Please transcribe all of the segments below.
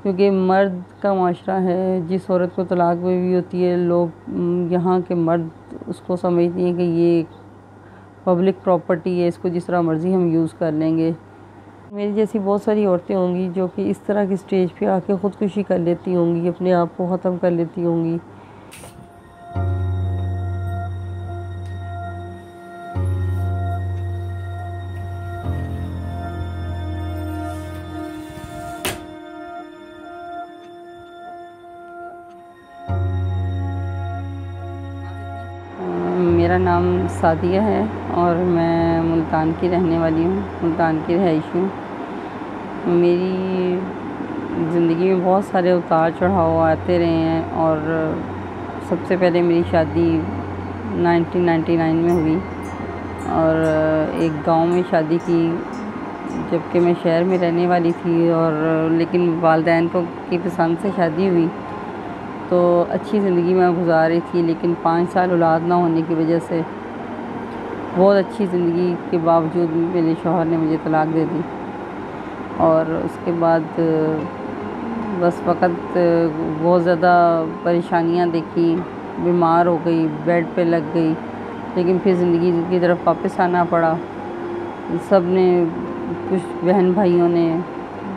क्योंकि मर्द का माशरा है, जिस औरत को तलाक भी होती है, लोग यहाँ के मर्द उसको समझते हैं कि ये पब्लिक प्रॉपर्टी है, इसको जिस तरह मर्ज़ी हम यूज़ कर लेंगे। मेरी जैसी बहुत सारी औरतें होंगी जो कि इस तरह की स्टेज पे आके ख़ुदकुशी कर लेती होंगी, अपने आप को ख़त्म कर लेती होंगी। मेरा नाम सादिया है और मैं मुल्तान की रहने वाली हूँ, मुल्तान की रहायशी हूँ। मेरी ज़िंदगी में बहुत सारे उतार चढ़ाव आते रहे हैं और सबसे पहले मेरी शादी 1999 में हुई और एक गांव में शादी की, जबकि मैं शहर में रहने वाली थी। और लेकिन वालिदैन की पसंद से शादी हुई तो अच्छी ज़िंदगी मैं गुजार रही थी। लेकिन 5 साल औलाद ना होने की वजह से बहुत अच्छी ज़िंदगी के बावजूद मेरे शौहर ने मुझे तलाक दे दी। और उसके बाद बस फ़कत बहुत ज़्यादा परेशानियां देखी, बीमार हो गई, बेड पे लग गई। लेकिन फिर ज़िंदगी की तरफ वापस आना पड़ा। सब ने, कुछ बहन भाइयों ने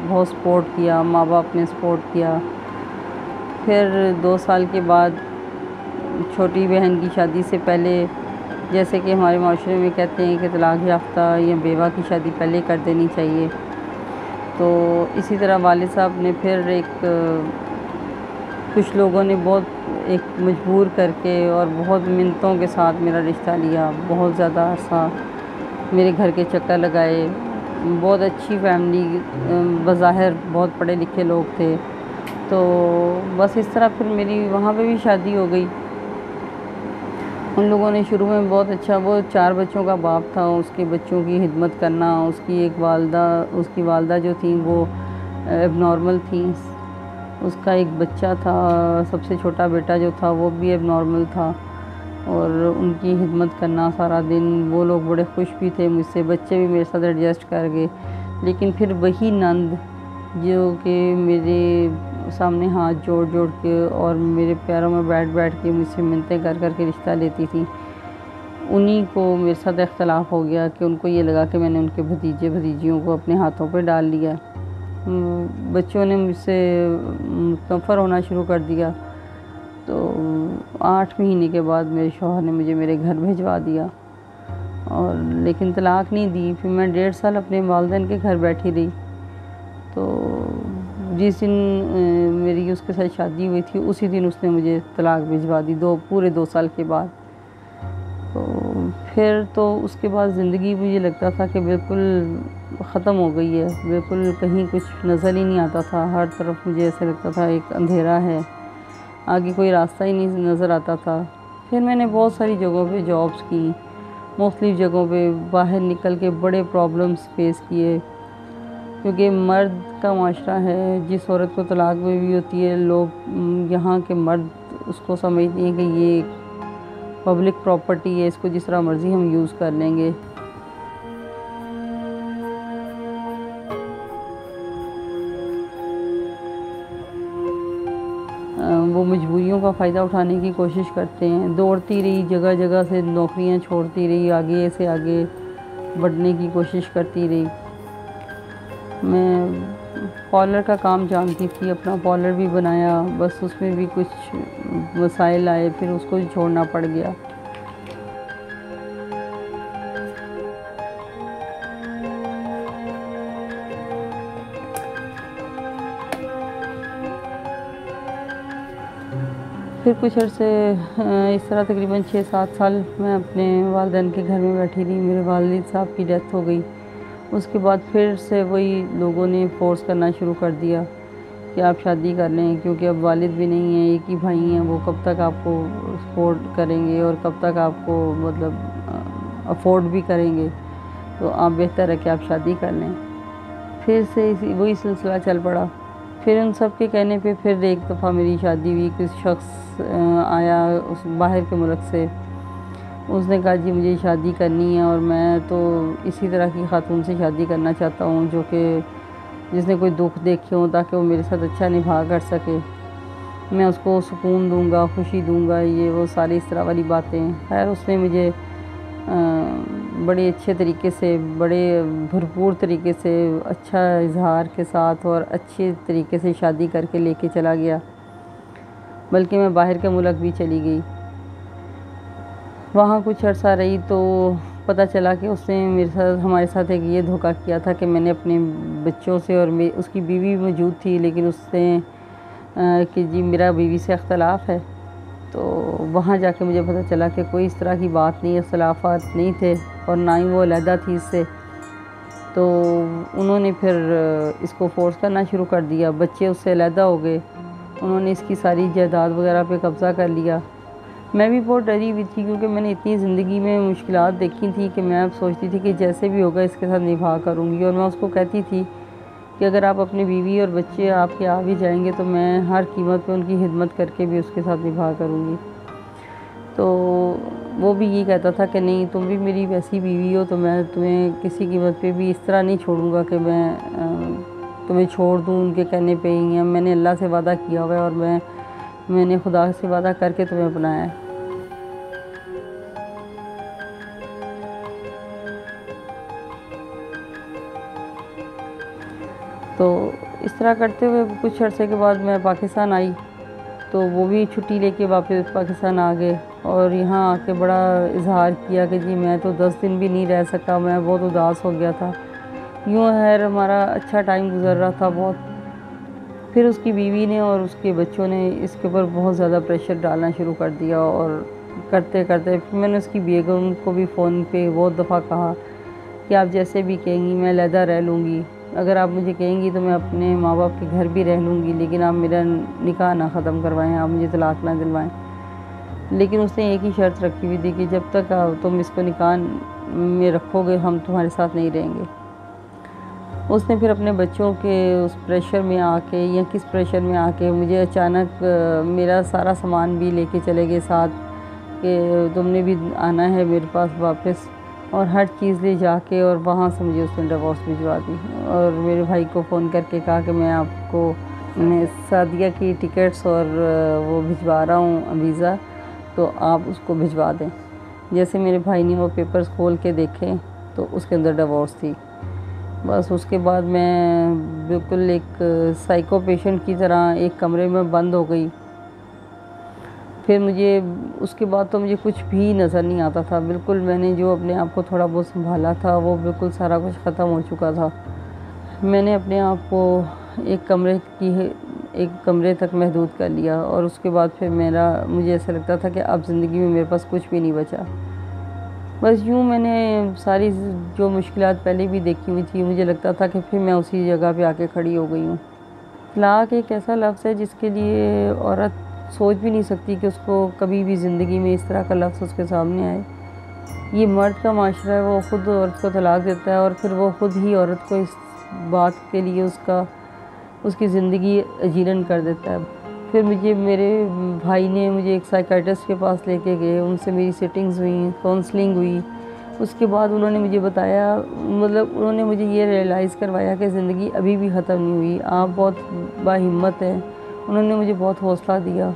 बहुत सपोर्ट किया, माँ बाप ने सपोर्ट किया। फिर 2 साल के बाद छोटी बहन की शादी से पहले, जैसे कि हमारे माशरे में कहते हैं कि तलाक याफ्ता या बेवा की शादी पहले कर देनी चाहिए, तो इसी तरह वालिद साहब ने फिर कुछ लोगों ने बहुत मजबूर करके और बहुत मिन्नतों के साथ मेरा रिश्ता लिया। बहुत ज़्यादा अर्सा मेरे घर के चक्कर लगाए। बहुत अच्छी फैमिली, बज़ाहिर बहुत पढ़े लिखे लोग थे। तो बस इस तरह फिर मेरी वहाँ पे भी शादी हो गई। उन लोगों ने शुरू में बहुत अच्छा, वो 4 बच्चों का बाप था, उसके बच्चों की खिदमत करना। उसकी वालदा जो थी वो एबनॉर्मल थी। उसका एक बच्चा था, सबसे छोटा बेटा जो था वो भी एबनॉर्मल था। और उनकी खिदमत करना सारा दिन, वो लोग बड़े खुश भी थे मुझसे, बच्चे भी मेरे साथ एडजस्ट कर गए। लेकिन फिर वही नंद जो कि मेरे सामने हाथ जोड़ जोड़ के और मेरे पैरों में बैठ बैठ के मुझसे मिन्नतें कर कर के रिश्ता लेती थी, उन्हीं को मेरे साथ इख्तलाफ हो गया कि उनको ये लगा कि मैंने उनके भतीजे भतीजियों को अपने हाथों पे डाल लिया। बच्चों ने मुझसे मुतनफ़र होना शुरू कर दिया। तो 8 महीने के बाद मेरे शौहर ने मुझे मेरे घर भिजवा दिया, और लेकिन तलाक नहीं दी। फिर मैं 1.5 साल अपने वालिदैन के घर बैठी रही। तो जिस दिन मेरी उसके साथ शादी हुई थी उसी दिन उसने मुझे तलाक भिजवा दी, पूरे 2 साल के बाद। तो फिर तो उसके बाद ज़िंदगी मुझे लगता था कि बिल्कुल ख़त्म हो गई है, बिल्कुल कहीं कुछ नज़र ही नहीं आता था। हर तरफ मुझे ऐसा लगता था एक अंधेरा है, आगे कोई रास्ता ही नहीं नज़र आता था। फिर मैंने बहुत सारी जगहों पे जॉब्स की, मुख्तलिफ़ जगहों पे बाहर निकल के बड़े प्रॉब्लम्स फेस किए। क्योंकि मर्द का माशरा है, जिस औरत को तलाक भी होती है, लोग यहाँ के मर्द उसको समझते हैं कि ये पब्लिक प्रॉपर्टी है, इसको जिस तरह मर्ज़ी हम यूज़ कर लेंगे। वो मजबूरियों का फ़ायदा उठाने की कोशिश करते हैं। दौड़ती रही, जगह जगह से नौकरियां छोड़ती रही, आगे से आगे बढ़ने की कोशिश करती रही। मैं पार्लर का काम जानती थी, अपना पार्लर भी बनाया, बस उसमें भी कुछ मसाइल आए, फिर उसको भी छोड़ना पड़ गया। फिर कुछ अर्से इस तरह तकरीबन 6-7 साल मैं अपने वालिदैन के घर में बैठी रही। मेरे वालिद साहब की डेथ हो गई। उसके बाद फिर से वही लोगों ने फ़ोर्स करना शुरू कर दिया कि आप शादी कर लें, क्योंकि अब वालिद भी नहीं है, एक ही भाई हैं, वो कब तक आपको सपोर्ट करेंगे और कब तक आपको मतलब अफोर्ड भी करेंगे, तो आप बेहतर है कि आप शादी कर लें। फिर से वही सिलसिला चल पड़ा। फिर उन सब के कहने पे फिर एक दफ़ा मेरी शादी हुई। किसी शख्स आया उस बाहर के मुल्क से, उसने कहा जी मुझे शादी करनी है और मैं तो इसी तरह की खातून से शादी करना चाहता हूँ जो कि जिसने कोई दुख देखे हो, ताकि वो मेरे साथ अच्छा निभा कर सके। मैं उसको सुकून दूंगा, खुशी दूंगा, ये वो सारी इस तरह वाली बातें। खैर उसने मुझे बड़े अच्छे तरीके से, बड़े भरपूर तरीके से, अच्छा इजहार के साथ और अच्छे तरीके से शादी करके लेके चला गया। बल्कि मैं बाहर के मुल्क भी चली गई। वहाँ कुछ अर्सा रही तो पता चला कि उसने मेरे साथ, हमारे साथ एक ये धोखा किया था कि मैंने अपने बच्चों से, और उसकी बीवी मौजूद थी, लेकिन उसने कि जी मेरा बीवी से अख्तलाफ है। तो वहाँ जाके मुझे पता चला कि कोई इस तरह की बात नहीं, इख्तलाफात नहीं थे, और ना ही वो अलहदा थी इससे। तो उन्होंने फिर इसको फोर्स करना शुरू कर दिया। बच्चे उससे अलहदा हो गए, उन्होंने इसकी सारी जायदाद वगैरह पे कब्ज़ा कर लिया। मैं भी बहुत डरी हुई थी, क्योंकि मैंने इतनी ज़िंदगी में मुश्किलात देखी थी कि मैं अब सोचती थी कि जैसे भी होगा इसके साथ निभा करूँगी। और मैं उसको कहती थी कि अगर आप अपनी बीवी और बच्चे आपके आ भी जाएंगे तो मैं हर कीमत पे उनकी खिदमत करके भी उसके साथ निभा करूँगी। तो वो भी ये कहता था कि नहीं, तुम भी मेरी वैसी बीवी हो, तो मैं तुम्हें किसी कीमत पे भी इस तरह नहीं छोड़ूंगा कि मैं तुम्हें छोड़ दूँ उनके कहने पे ही। मैंने अल्लाह से वादा किया हुआ है, और मैंने खुदा से वादा करके तुम्हें अपनाया है। तो इस तरह करते हुए कुछ अर्से के बाद मैं पाकिस्तान आई। तो वो भी छुट्टी लेके वापस पाकिस्तान आ गए, और यहाँ आके बड़ा इजहार किया कि जी मैं तो 10 दिन भी नहीं रह सका, मैं बहुत उदास हो गया था। यूँ है हमारा अच्छा टाइम गुजर रहा था बहुत। फिर उसकी बीवी ने और उसके बच्चों ने इसके ऊपर बहुत ज़्यादा प्रेशर डालना शुरू कर दिया, और करते करते फिर मैंने उसकी बेगम को भी फ़ोन पे बहुत दफ़ा कहा कि आप जैसे भी कहेंगी मैं अलहदा रह लूँगी, अगर आप मुझे कहेंगी तो मैं अपने माँ बाप के घर भी रह लूँगी, लेकिन आप मेरा निकाह ना ख़त्म करवाएं, आप मुझे तलाक ना दिलवाएं। लेकिन उसने एक ही शर्त रखी हुई थी कि जब तक तुम इसको निकाह में रखोगे हम तुम्हारे साथ नहीं रहेंगे। उसने फिर अपने बच्चों के उस प्रेशर में आके, या किस प्रेशर में आके, मुझे अचानक मेरा सारा सामान भी लेके चले गए साथ कि तुमने भी आना है मेरे पास वापस, और हर चीज़ ले जाके, और वहाँ से मुझे उसने डिवोर्स भिजवा दी। और मेरे भाई को फ़ोन करके कहा कि मैं सादिया की टिकट्स और वो भिजवा रहा हूँ वीज़ा, तो आप उसको भिजवा दें। जैसे मेरे भाई ने वो पेपर्स खोल के देखे तो उसके अंदर डिवोर्स थी। बस उसके बाद मैं बिल्कुल एक साइको पेशेंट की तरह एक कमरे में बंद हो गई। फिर उसके बाद तो मुझे कुछ भी नज़र नहीं आता था। बिल्कुल मैंने जो अपने आप को थोड़ा बहुत संभाला था वो बिल्कुल सारा कुछ ख़त्म हो चुका था। मैंने अपने आप को एक कमरे तक महदूद कर लिया, और उसके बाद फिर मुझे ऐसा लगता था कि अब ज़िंदगी में मेरे पास कुछ भी नहीं बचा। बस यूँ मैंने सारी जो मुश्किलात पहले भी देखी हुई थी, मुझे लगता था कि फिर मैं उसी जगह पे आके खड़ी हो गई हूँ। तलाक एक ऐसा लफ्ज़ है जिसके लिए औरत सोच भी नहीं सकती कि उसको कभी भी ज़िंदगी में इस तरह का लफ्ज़ उसके सामने आए। ये मर्द का माशरा है, वो ख़ुद औरत को तलाक देता है, और फिर वो ख़ुद ही औरत को इस बात के लिए उसकी ज़िंदगी अजीरन कर देता है। फिर मेरे भाई ने मुझे एक साइकियाट्रिस्ट के पास लेके गए, उनसे मेरी सिटिंग्स हुई, काउंसलिंग हुई। उसके बाद उन्होंने मुझे बताया, मतलब उन्होंने मुझे ये रियलाइज़ करवाया कि ज़िंदगी अभी भी ख़त्म नहीं हुई, आप बहुत बाहिम्मत हैं। उन्होंने मुझे बहुत हौसला दिया।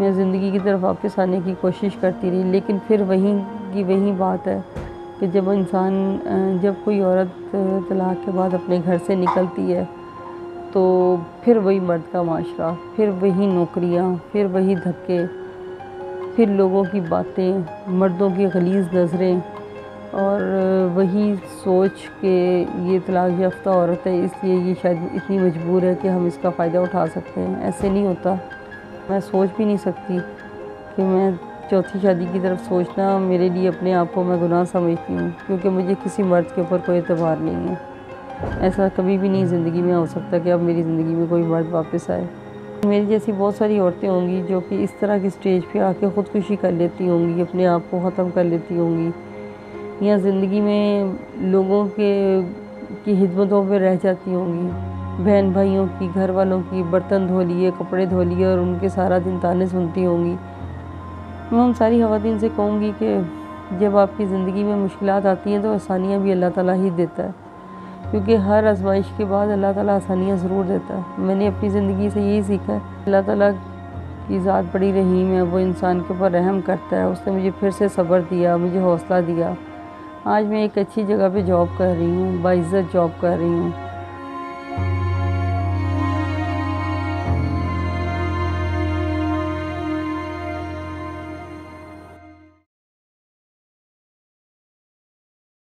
मैं ज़िंदगी की तरफ वापस आने की कोशिश करती रही, लेकिन फिर वही बात है कि जब कोई औरत तलाक के बाद अपने घर से निकलती है तो फिर वही मर्द का माशरा, फिर वही नौकरियाँ, फिर वही धक्के, फिर लोगों की बातें, मर्दों की गलीज़ नज़रें, और वही सोच के ये तलाक याफ्ता औरत है इसलिए ये शायद इतनी मजबूर है कि हम इसका फ़ायदा उठा सकते हैं। ऐसे नहीं होता। मैं सोच भी नहीं सकती कि मैं चौथी शादी की तरफ सोचना, मेरे लिए अपने आप को मैं गुनाह समझती हूँ, क्योंकि मुझे किसी मर्द के ऊपर कोई एतबार नहीं है। ऐसा कभी भी नहीं ज़िंदगी में हो सकता कि अब मेरी ज़िंदगी में कोई मर्द वापस आए। मेरी जैसी बहुत सारी औरतें होंगी जो कि इस तरह की स्टेज पे आके ख़ुदकुशी कर लेती होंगी, अपने आप को ख़त्म कर लेती होंगी, या ज़िंदगी में लोगों की खिदमतों पे रह जाती होंगी, बहन भाइयों की, घर वालों की बर्तन धो लिए, कपड़े धो लिए, और उनके सारा दिन ताने सुनती होंगी। मैं उन सारी ख़वातीन से कहूँगी कि जब आपकी ज़िंदगी में मुश्किलात आती हैं तो आसानियाँ भी अल्लाह ताला ही देता है। क्योंकि हर आज़माइश के बाद अल्लाह ताला आसानियाँ ज़रूर देता है। मैंने अपनी ज़िंदगी से यही सीखा है, अल्लाह ताला की ज़ात बड़ी रहीम है, वो इंसान के ऊपर रहम करता है। उसने मुझे फिर से सब्र दिया, मुझे हौसला दिया। आज मैं एक अच्छी जगह पे जॉब कर रही हूँ, बाइज़्ज़त जॉब कर रही हूँ।